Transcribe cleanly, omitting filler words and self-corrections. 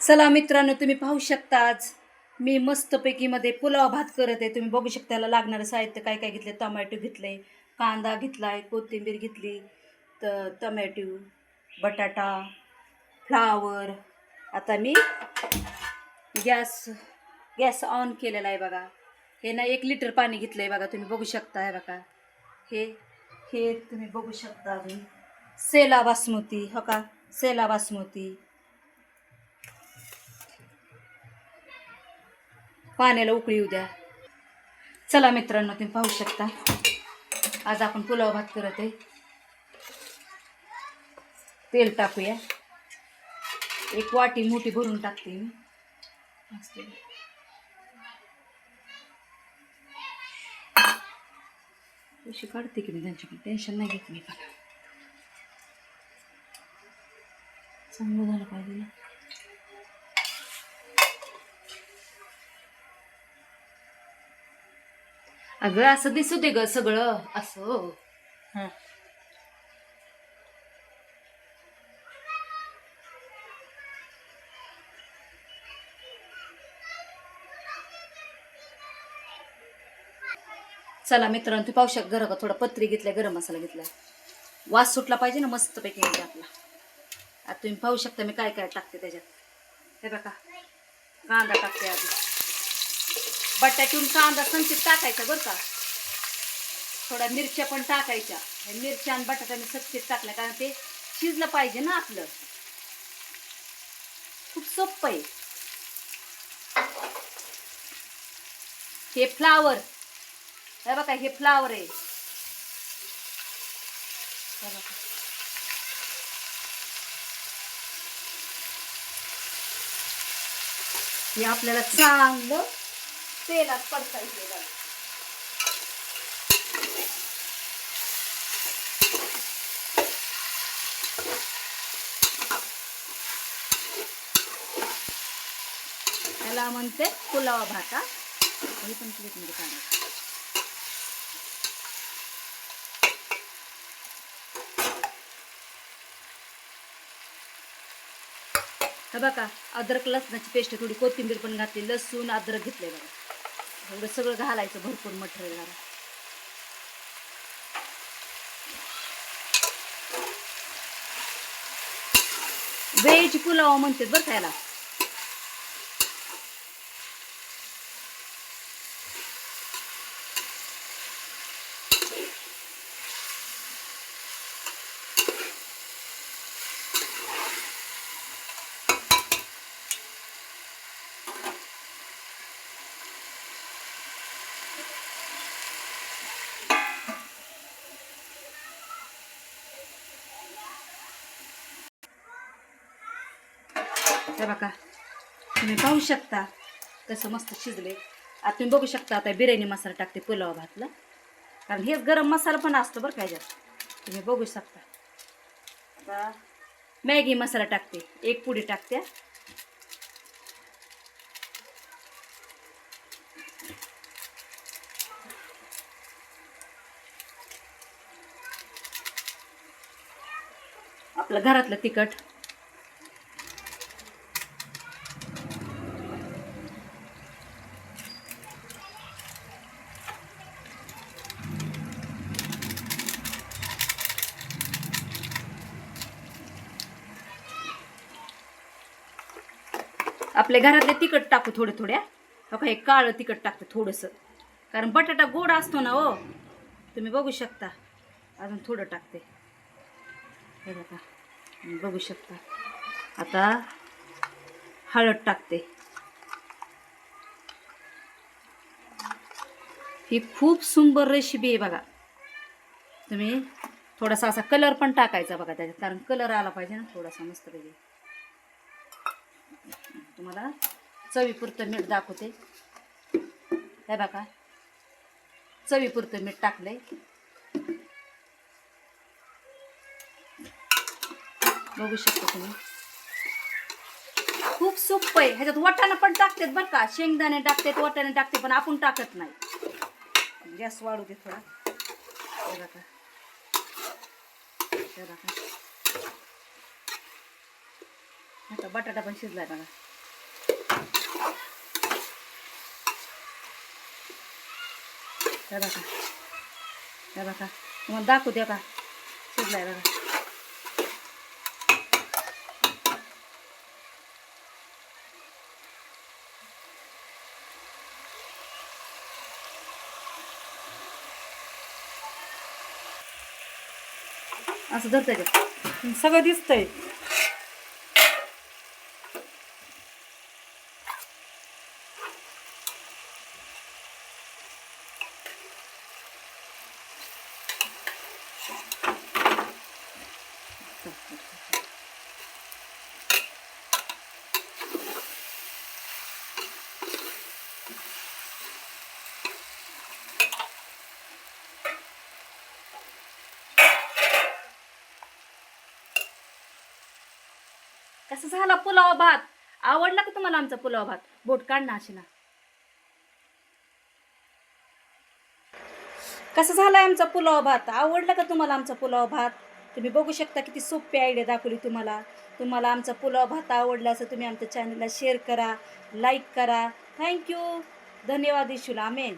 चला मित्रांनो, तुम्ही पाहू शकता आज मी मस्तपैकी मध्ये पुलाव भात करत आहे. तुम्ही बघू शकता याला लागणारं साहित्य काय काय घेतले. टोमॅटो घेतले, कांदा घेतलाय, कोथिंबीर घेतली, टोमॅटो, बटाटा, फ्लावर. आता मी गॅस गॅस ऑन केलेला आहे बघा. हे ना 1 लिटर पाणी घेतलंय बघा. तुम्ही बघू शकता हे बघा. हे हे तुम्ही बघू शकता. अजून सेला बासमती, हो का, सेला बासमती. पाण्याला उकळी येऊ द्या. चला मित्रांनो, तुम्ही पाहू शकता आज आपण पुलाव भात करत आहे. तेल टाकूया. 1 वाटी मोठी भरून टाकते मी. पैसे काढते की मी त्यांच्याकडे, टेन्शन नाही घेत मी. पण चांगलं झालं पाहिजे ना. अगं असं दिसू दे ग सगळं असं. हां, चला मित्रांनो, तुम्ही पाहू शकता गरम थोडा पत्री घेतलाय, गरम मसाला घेतलाय. वास सुटला पाहिजे ना मस्तपैकी आपला. आता तुम्ही पाहू शकता मी काय काय टाकते त्याच्यात. हे बघा, कांदा टाकते आधी. बटाट्यातून कांदा संचित टाकायचा बरं का. थोड्या मिरच्या पण टाकायच्या. मिरच्या आणि बटाटा मी संचित टाकल्या कारण ते शिजलं पाहिजे ना आपलं. खूप सोपं आहे. हे फ्लावर, हे बघा, हे फ्लावर आहे. हे बघा, हे आपल्याला चांगलं तेलात परतायचं. याला म्हणते पुलाव भात. हे पण प्लेटमध्ये काढायचं. हे बघा, अद्रक लसणाची पेस्ट, थोडी कोथिंबीर पण घातली, लसूण अद्रक घेतले बघा. एवढं सगळं घालायचं, भरपूर मटेरियल घाला. व्हेज पुलाव म्हणते बरं का याला. हे बघा, तुम्ही पाहू शकता कसं मस्त शिजले. आता तुम्ही बघू शकता. आता बिर्याणी मसाला टाकते पुलाव भातला, कारण हेच गरम मसाला पण असतो बरं का याच्यात. तुम्ही बघू शकता. आता मॅगी मसाला टाकते, 1 पुडी टाकते. आपलं घरातलं तिखट. आपल्या घरातले तिखट टाकू थोडे थोड्या. हो का, हे काळं तिखट टाकते थोडंसं, कारण बटाटा गोड असतो ना हो. तुम्ही बघू शकता. अजून थोडं टाकते. हे बघा, बघू शकता. आता हळद टाकते. ही खूप सुंदर रेसिपी आहे बघा. तुम्ही थोडासा असा कलर पण टाकायचा बघा त्याच्यात, कारण कलर आला पाहिजे ना थोडासा मस्तपैकी. तुम्हाला चवीपुरतं मीठ दाखवते. हे बघा, चवीपुरतं मीठ टाकलंय. बघू शकता तुम्ही. खूप सोपं आहे. ह्याच्यात वाटाणा पण टाकतात बरं का, शेंगदाणे टाकतात, वाटाणे टाकते, पण आपण टाकत नाही. गॅस वाढू दे थोडा. हे बघा, हे बघा. आता बटाटा पण शिजलाय बघा. हे बघा, हे बघा, तुम्हाला दाखवू द्या का शिजलाय बघा. असं धरतंय का सगळं दिसतंय. कसं झाला पुलाव भात? आवडला का तुम्हाला आमचा पुलाव भात? बोट काढ ना अशी ना. कसं झालाय आमचा पुलाव भात? आवडला का तुम्हाला आमचा पुलाव भात? तुम्ही बघू शकता किती सोपी आयडिया दाखवली तुम्हाला. तुम्हाला आमचा पुलाव भात आवडला असं तुम्ही आमच्या चॅनलला शेअर करा, लाईक करा. थँक्यू. धन्यवाद इशूला. आमेन.